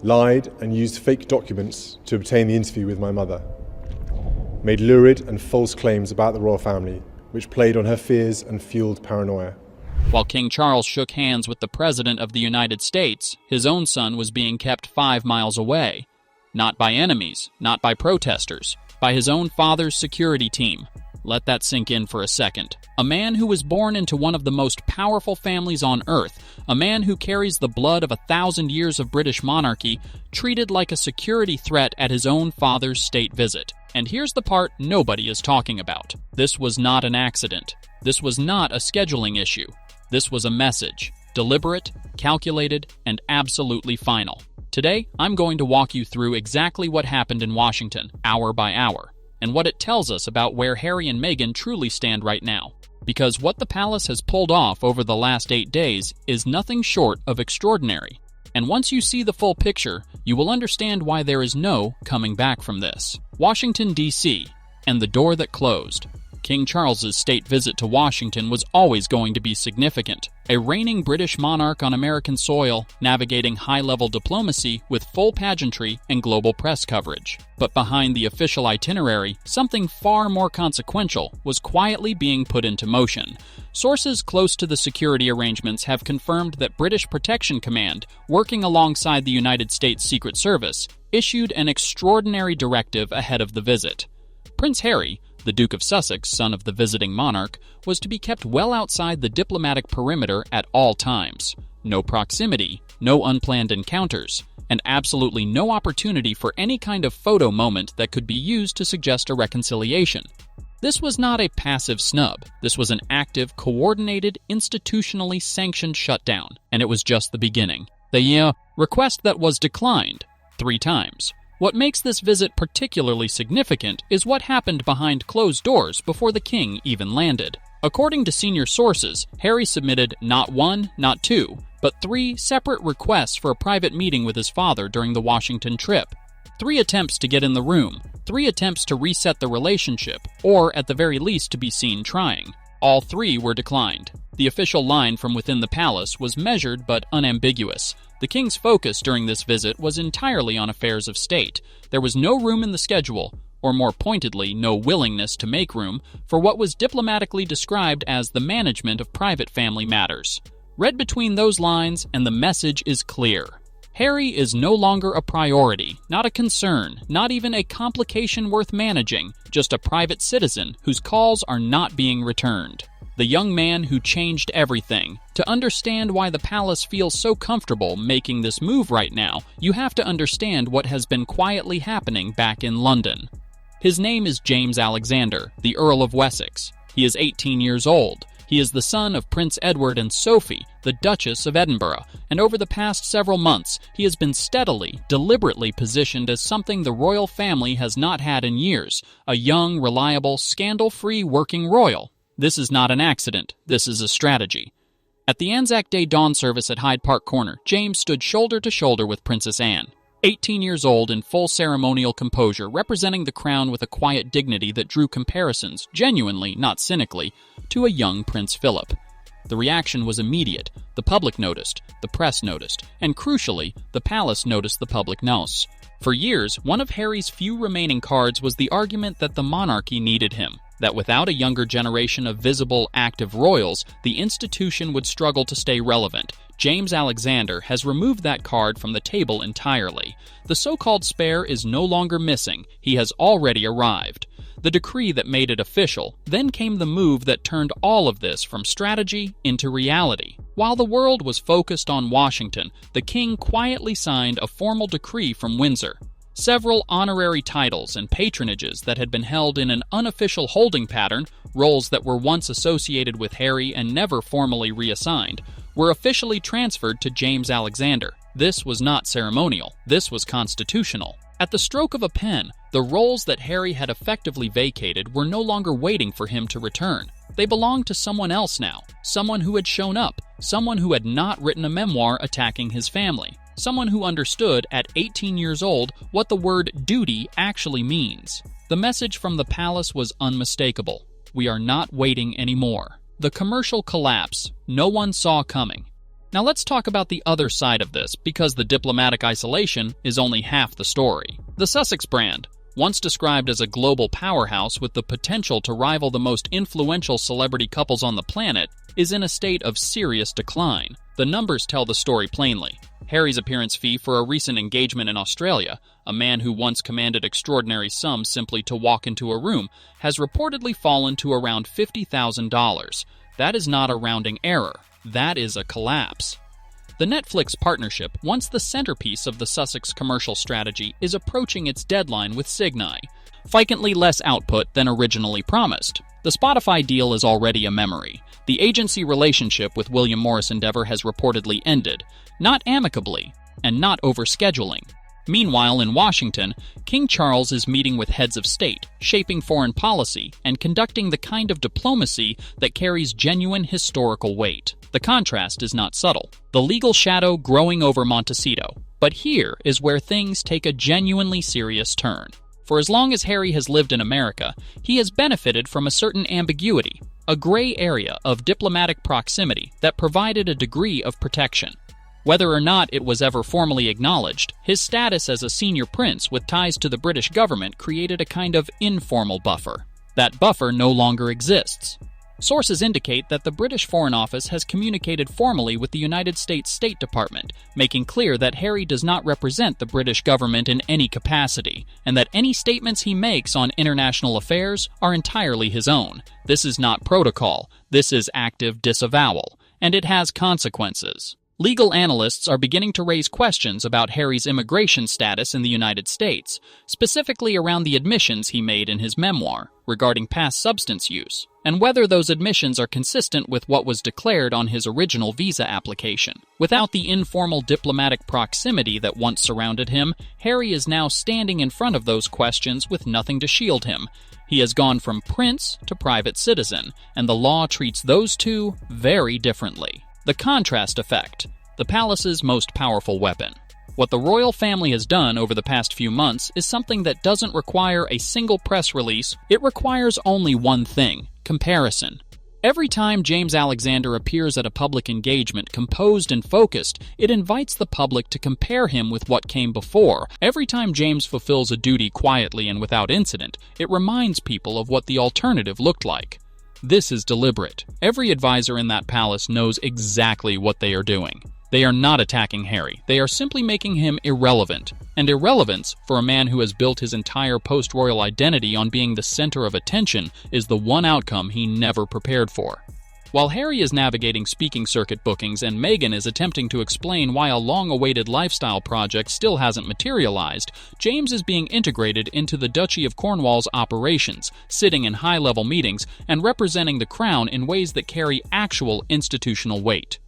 lied and used fake documents to obtain the interview with my mother, made lurid and false claims about the royal family, which played on her fears and fueled paranoia. While King Charles shook hands with the President of the United States, his own son was being kept 5 miles away. Not by enemies, not by protesters, by his own father's security team. Let that sink in for a second. A man who was born into one of the most powerful families on earth, a man who carries the blood of 1,000 years of British monarchy, treated like a security threat at his own father's state visit. And here's the part nobody is talking about. This was not an accident. This was not a scheduling issue. This was a message. Deliberate, calculated, and absolutely final. Today, I'm going to walk you through exactly what happened in Washington, hour by hour, and what it tells us about where Harry and Meghan truly stand right now. Because what the palace has pulled off over the last 8 days is nothing short of extraordinary. And once you see the full picture, you will understand why there is no coming back from this. Washington, D.C., and the door that closed. King Charles's state visit to Washington was always going to be significant. A reigning British monarch on American soil, navigating high-level diplomacy with full pageantry and global press coverage. But behind the official itinerary, something far more consequential was quietly being put into motion. Sources close to the security arrangements have confirmed that British Protection Command, working alongside the United States Secret Service, issued an extraordinary directive ahead of the visit. Prince Harry, the Duke of Sussex, son of the visiting monarch, was to be kept well outside the diplomatic perimeter at all times. No proximity, no unplanned encounters, and absolutely no opportunity for any kind of photo moment that could be used to suggest a reconciliation. This was not a passive snub. This was an active, coordinated, institutionally sanctioned shutdown, and it was just the beginning. The request that was declined 3 times. What makes this visit particularly significant is what happened behind closed doors before the king even landed. According to senior sources, Harry submitted not 1, not 2, but 3 separate requests for a private meeting with his father during the Washington trip. 3 attempts to get in the room, 3 attempts to reset the relationship, or at the very least to be seen trying. All 3 were declined. The official line from within the palace was measured but unambiguous. The king's focus during this visit was entirely on affairs of state. There was no room in the schedule, or more pointedly, no willingness to make room, for what was diplomatically described as the management of private family matters. Read between those lines, and the message is clear. Harry is no longer a priority, not a concern, not even a complication worth managing, just a private citizen whose calls are not being returned. The young man who changed everything. To understand why the palace feels so comfortable making this move right now, you have to understand what has been quietly happening back in London. His name is James Alexander, the Earl of Wessex. He is 18 years old. He is the son of Prince Edward and Sophie, the Duchess of Edinburgh, and over the past several months, he has been steadily, deliberately positioned as something the royal family has not had in years, a young, reliable, scandal-free working royal. This is not an accident. This is a strategy. At the Anzac Day dawn service at Hyde Park Corner, James stood shoulder to shoulder with Princess Anne. 18 years old in full ceremonial composure, representing the crown with a quiet dignity that drew comparisons, genuinely, not cynically, to a young Prince Philip. The reaction was immediate. The public noticed, the press noticed, and crucially, the palace noticed the public nous. For years, one of Harry's few remaining cards was the argument that the monarchy needed him, that without a younger generation of visible, active royals, the institution would struggle to stay relevant. James Alexander has removed that card from the table entirely. The so-called spare is no longer missing. He has already arrived. The decree that made it official, then came the move that turned all of this from strategy into reality. While the world was focused on Washington, the king quietly signed a formal decree from Windsor. Several honorary titles and patronages that had been held in an unofficial holding pattern, roles that were once associated with Harry and never formally reassigned, were officially transferred to James Alexander. This was not ceremonial. This was constitutional. At the stroke of a pen, the roles that Harry had effectively vacated were no longer waiting for him to return. They belonged to someone else now, someone who had shown up, someone who had not written a memoir attacking his family. Someone who understood at 18 years old what the word duty actually means. The message from the palace was unmistakable. We are not waiting anymore. The commercial collapse no one saw coming. Now let's talk about the other side of this, because the diplomatic isolation is only half the story. The Sussex brand, once described as a global powerhouse with the potential to rival the most influential celebrity couples on the planet, is in a state of serious decline. The numbers tell the story plainly. Harry's appearance fee for a recent engagement in Australia, a man who once commanded extraordinary sums simply to walk into a room, has reportedly fallen to around $50,000. That is not a rounding error. That is a collapse. The Netflix partnership, once the centerpiece of the Sussex commercial strategy, is approaching its deadline with Signai, vacantly less output than originally promised. The Spotify deal is already a memory. The agency relationship with William Morris Endeavor has reportedly ended, not amicably, and not over scheduling. Meanwhile, in Washington, King Charles is meeting with heads of state, shaping foreign policy, and conducting the kind of diplomacy that carries genuine historical weight. The contrast is not subtle. The legal shadow growing over Montecito. But here is where things take a genuinely serious turn. For as long as Harry has lived in America, he has benefited from a certain ambiguity, a gray area of diplomatic proximity that provided a degree of protection. Whether or not it was ever formally acknowledged, his status as a senior prince with ties to the British government created a kind of informal buffer. That buffer no longer exists. Sources indicate that the British Foreign Office has communicated formally with the United States State Department, making clear that Harry does not represent the British government in any capacity, and that any statements he makes on international affairs are entirely his own. This is not protocol, this is active disavowal, and it has consequences. Legal analysts are beginning to raise questions about Harry's immigration status in the United States, specifically around the admissions he made in his memoir regarding past substance use, and whether those admissions are consistent with what was declared on his original visa application. Without the informal diplomatic proximity that once surrounded him, Harry is now standing in front of those questions with nothing to shield him. He has gone from prince to private citizen, and the law treats those two very differently. The contrast effect, the palace's most powerful weapon. What the royal family has done over the past few months is something that doesn't require a single press release. It requires only one thing: comparison. Every time James Alexander appears at a public engagement composed and focused, it invites the public to compare him with what came before. Every time James fulfills a duty quietly and without incident, it reminds people of what the alternative looked like. This is deliberate. Every advisor in that palace knows exactly what they are doing. They are not attacking Harry. They are simply making him irrelevant. And irrelevance, for a man who has built his entire post-royal identity on being the center of attention, is the one outcome he never prepared for. While Harry is navigating speaking circuit bookings and Meghan is attempting to explain why a long-awaited lifestyle project still hasn't materialized, James is being integrated into the Duchy of Cornwall's operations, sitting in high-level meetings and representing the crown in ways that carry actual institutional weight.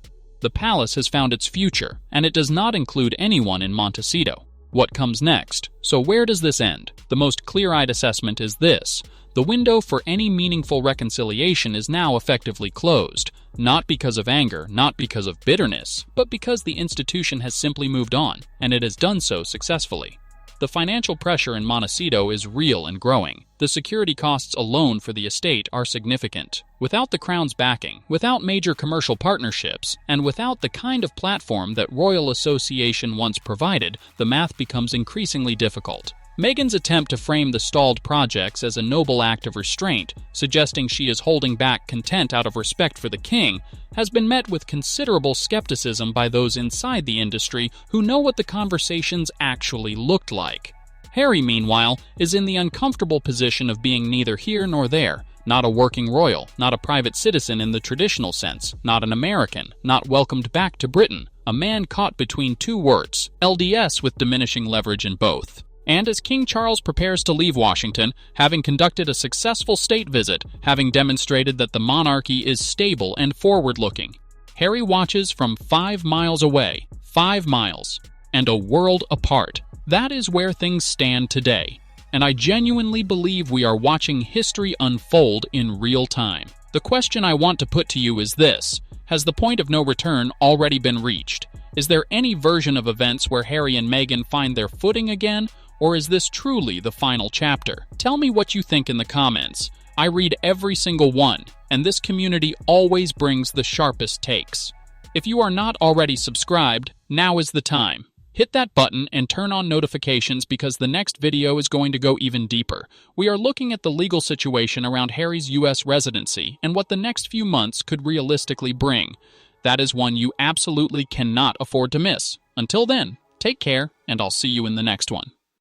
The palace has found its future, and it does not include anyone in Montecito. What comes next? So where does this end? The most clear-eyed assessment is this: the window for any meaningful reconciliation is now effectively closed, not because of anger, not because of bitterness, but because the institution has simply moved on, and it has done so successfully. The financial pressure in Montecito is real and growing. The security costs alone for the estate are significant. Without the crown's backing, without major commercial partnerships, and without the kind of platform that Royal Association once provided, the math becomes increasingly difficult. Meghan's attempt to frame the stalled projects as a noble act of restraint, suggesting she is holding back content out of respect for the king, has been met with considerable skepticism by those inside the industry who know what the conversations actually looked like. Harry, meanwhile, is in the uncomfortable position of being neither here nor there, not a working royal, not a private citizen in the traditional sense, not an American, not welcomed back to Britain, a man caught between two words, LDS with diminishing leverage in both. And as King Charles prepares to leave Washington, having conducted a successful state visit, having demonstrated that the monarchy is stable and forward-looking, Harry watches from 5 miles away, 5 miles, and a world apart. That is where things stand today, and I genuinely believe we are watching history unfold in real time. The question I want to put to you is this: has the point of no return already been reached? Is there any version of events where Harry and Meghan find their footing again? Or is this truly the final chapter? Tell me what you think in the comments. I read every single one, and this community always brings the sharpest takes. If you are not already subscribed, now is the time. Hit that button and turn on notifications because the next video is going to go even deeper. We are looking at the legal situation around Harry's U.S. residency and what the next few months could realistically bring. That is one you absolutely cannot afford to miss. Until then, take care, and I'll see you in the next one.